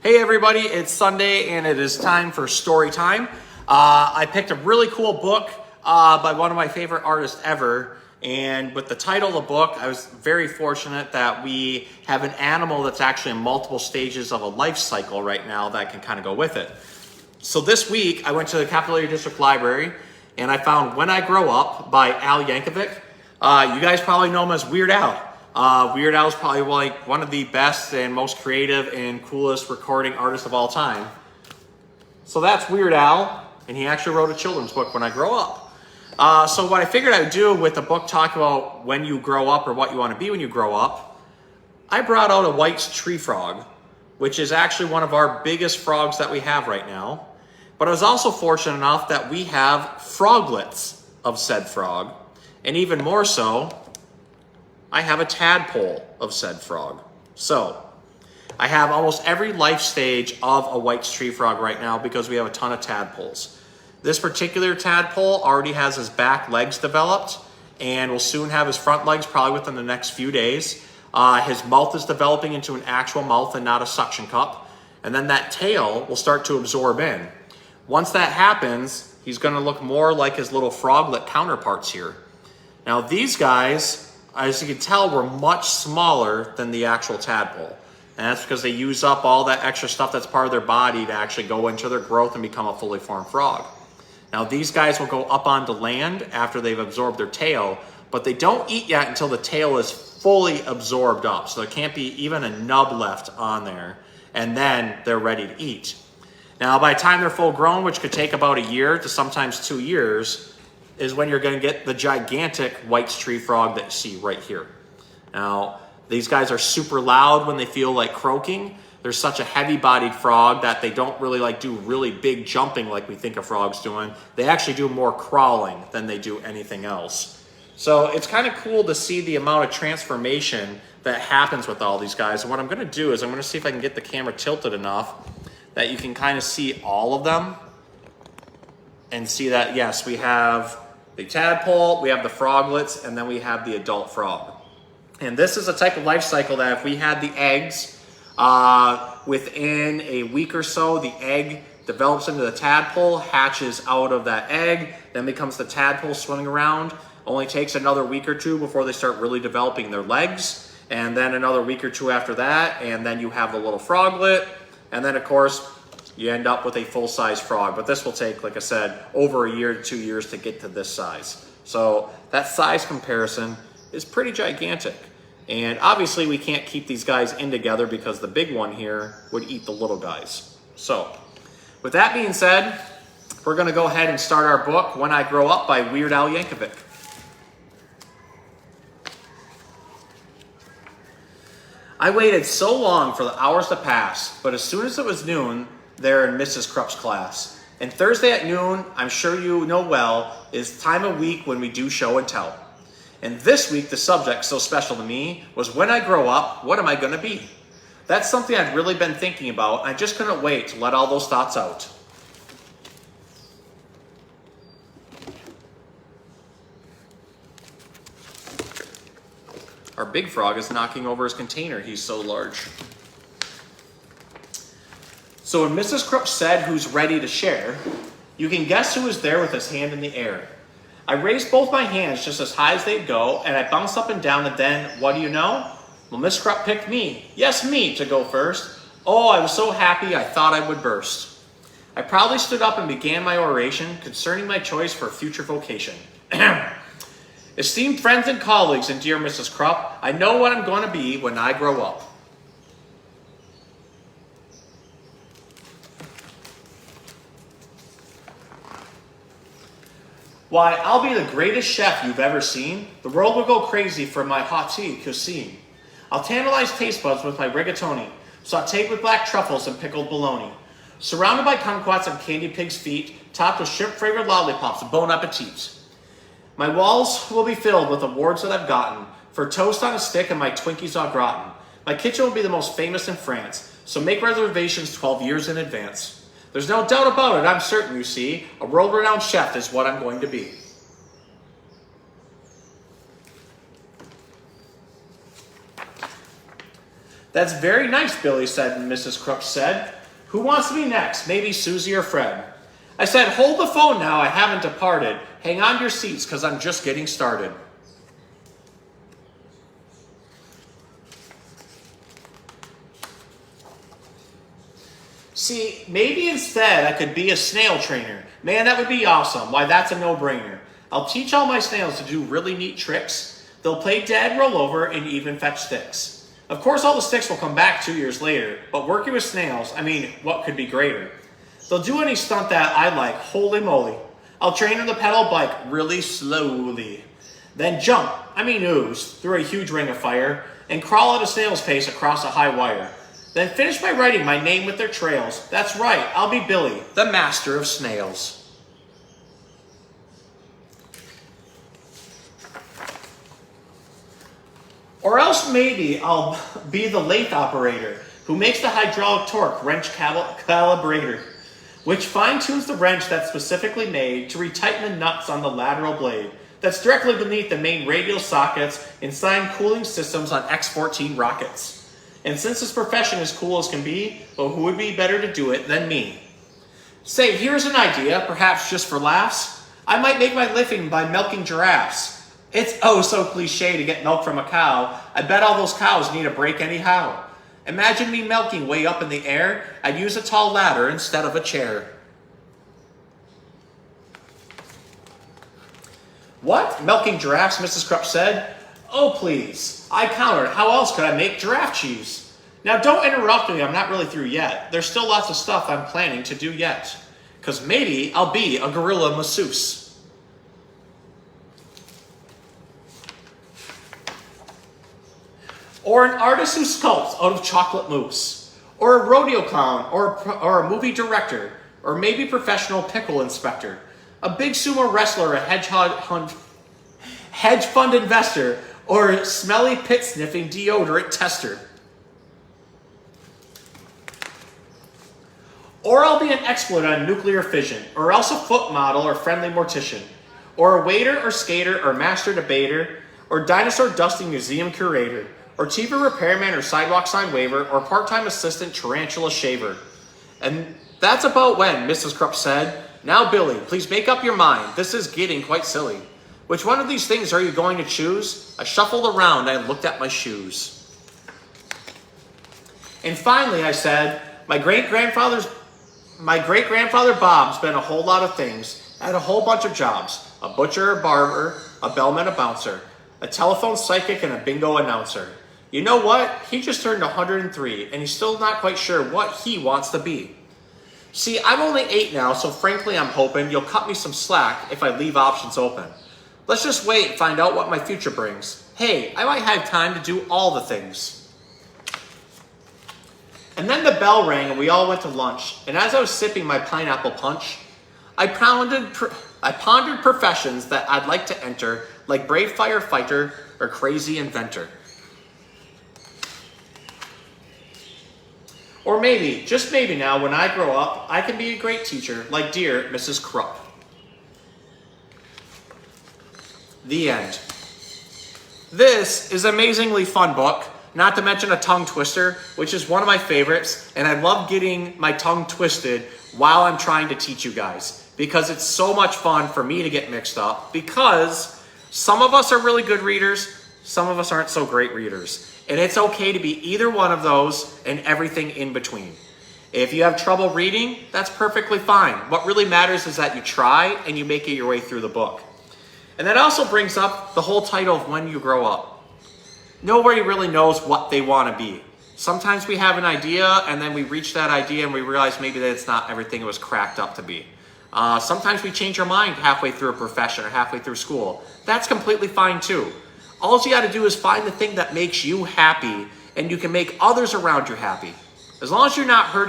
Hey everybody, it's Sunday and it is time for story time. I picked a really cool book by one of my favorite artists ever, and with the title of the book, I was very fortunate that we have an animal that's actually in multiple stages of a life cycle right now that can kind of go with it. So this week, I went to the Capital Area District Library and I found When I Grow Up by Al Yankovich. You guys probably know him as Weird Al. Weird Al is probably like one of the best and most creative and coolest recording artists of all time. So that's Weird Al, and he actually wrote a children's book, When I Grow Up. So what I figured I would do with the book talk about when you grow up or what you want to be when you grow up, I brought out a white tree frog, which is actually one of our biggest frogs that we have right now. But I was also fortunate enough that we have froglets of said frog, and even more so, I have a tadpole of said frog. So I have almost every life stage of a white tree frog right now because we have a ton of tadpoles. This particular tadpole already has his back legs developed and will soon have his front legs probably within the next few days. His mouth is developing into an actual mouth and not a suction cup. And then that tail will start to absorb in. Once that happens, he's going to look more like his little froglet counterparts here. Now these guys, as you can tell, we're much smaller than the actual tadpole. And that's because they use up all that extra stuff that's part of their body to actually go into their growth and become a fully formed frog. Now these guys will go up onto land after they've absorbed their tail, but they don't eat yet until the tail is fully absorbed up. So there can't be even a nub left on there. And then they're ready to eat. Now by the time they're full grown, which could take about a year to sometimes 2 years, is when you're going to get the gigantic white tree frog that you see right here. Now, these guys are super loud when they feel like croaking. They're such a heavy-bodied frog that they don't really do really big jumping like we think of frogs doing. They actually do more crawling than they do anything else. So it's kind of cool to see the amount of transformation that happens with all these guys. And what I'm going to do is I'm going to see if I can get the camera tilted enough that you can kind of see all of them and see that, yes, we have the tadpole, we have the froglets, and then we have the adult frog. And this is a type of life cycle that if we had the eggs, within a week or so, the egg develops into the tadpole, hatches out of that egg, then becomes the tadpole swimming around. Only takes another week or two before they start really developing their legs, and then another week or two after that, and then you have the little froglet, and then of course, you end up with a full-size frog. But this will take, like I said, over a year to 2 years to get to this size. So that size comparison is pretty gigantic. And obviously we can't keep these guys in together because the big one here would eat the little guys. So with that being said, we're going to go ahead and start our book, When I Grow Up by Weird Al Yankovich. I waited so long for the hours to pass, but as soon as it was noon, there in Mrs. Krupp's class. And Thursday at noon, I'm sure you know well, is time of week when we do show and tell. And this week, the subject so special to me was when I grow up, what am I going to be? That's something I'd really been thinking about, and I just couldn't wait to let all those thoughts out. Our big frog is knocking over his container. He's so large. So when Mrs. Krupp said, "Who's ready to share?" you can guess who was there with his hand in the air. I raised both my hands just as high as they'd go, and I bounced up and down, and then, what do you know? Well, Miss Krupp picked me. Yes, me, to go first. Oh, I was so happy I thought I would burst. I proudly stood up and began my oration concerning my choice for a future vocation. Esteemed friends and colleagues and dear Mrs. Krupp, I know what I'm going to be when I grow up. Why, I'll be the greatest chef you've ever seen. The world will go crazy for my hot tea cuisine. I'll tantalize taste buds with my rigatoni, sauteed with black truffles and pickled bologna. Surrounded by kumquats and candied pig's feet, topped with shrimp-flavored lollipops, bon appetit. My walls will be filled with awards that I've gotten for toast on a stick and my Twinkies au gratin. My kitchen will be the most famous in France, so make reservations 12 years in advance. There's no doubt about it, I'm certain, you see, a world-renowned chef is what I'm going to be. That's very nice, Billy said, and Mrs. Crooks said, who wants to be next? Maybe Susie or Fred? I said, hold the phone now, I haven't departed. Hang on to your seats, because I'm just getting started. See, maybe instead I could be a snail trainer. Man, that would be awesome. Why, that's a no-brainer. I'll teach all my snails to do really neat tricks. They'll play dead, roll over, and even fetch sticks. Of course, all the sticks will come back 2 years later, but working with snails, I mean, what could be greater? They'll do any stunt that I like, holy moly. I'll train them to pedal a bike really slowly. Then jump, ooze, through a huge ring of fire, and crawl at a snail's pace across a high wire. Then finish by writing my name with their trails. That's right, I'll be Billy, the master of snails. Or else maybe I'll be the lathe operator who makes the hydraulic torque wrench calibrator, which fine-tunes the wrench that's specifically made to retighten the nuts on the lateral blade that's directly beneath the main radial sockets inside cooling systems on X-14 rockets. And since this profession is cool as can be, well, who would be better to do it than me? Say, here's an idea, perhaps just for laughs. I might make my living by milking giraffes. It's oh so cliche to get milk from a cow. I bet all those cows need a break anyhow. Imagine me milking way up in the air. I'd use a tall ladder instead of a chair. What? Milking giraffes, Mrs. Krupp said. Oh, please. I countered. How else could I make giraffe cheese? Now, don't interrupt me. I'm not really through yet. There's still lots of stuff I'm planning to do yet. Because maybe I'll be a gorilla masseuse. Or an artist who sculpts out of chocolate mousse. Or a rodeo clown. Or a movie director. Or maybe professional pickle inspector. A big sumo wrestler, a hedge fund investor, or smelly pit-sniffing deodorant tester. Or I'll be an expert on nuclear fission, or else a foot model or friendly mortician, or a waiter or skater or master debater, or dinosaur dusting museum curator, or TV repairman or sidewalk sign waver, or part-time assistant tarantula shaver. And that's about when Mrs. Krupp said, now Billy, please make up your mind. This is getting quite silly. Which one of these things are you going to choose? I shuffled around and I looked at my shoes. And finally I said, my great-grandfather Bob's been a whole lot of things. I had a whole bunch of jobs. A butcher, a barber, a bellman, a bouncer, a telephone psychic, and a bingo announcer. You know what? He just turned 103 and he's still not quite sure what he wants to be. See, I'm only 8 now, so frankly I'm hoping you'll cut me some slack if I leave options open. Let's just wait and find out what my future brings. Hey, I might have time to do all the things. And then the bell rang and we all went to lunch. And as I was sipping my pineapple punch, I pondered professions that I'd like to enter, like brave firefighter or crazy inventor. Or maybe, just maybe now, when I grow up, I can be a great teacher, like dear Mrs. Krupp. The end. This is an amazingly fun book, not to mention a tongue twister, which is one of my favorites, and I love getting my tongue twisted while I'm trying to teach you guys, because it's so much fun for me to get mixed up, because some of us are really good readers, some of us aren't so great readers, and it's okay to be either one of those and everything in between. If you have trouble reading, that's perfectly fine. What really matters is that you try and you make it your way through the book. And that also brings up the whole title of When You Grow Up. Nobody really knows what they want to be. Sometimes we have an idea and then we reach that idea and we realize maybe that it's not everything it was cracked up to be. Sometimes we change our mind halfway through a profession or halfway through school. That's completely fine too. All you got to do is find the thing that makes you happy and you can make others around you happy. As long as you're not hurting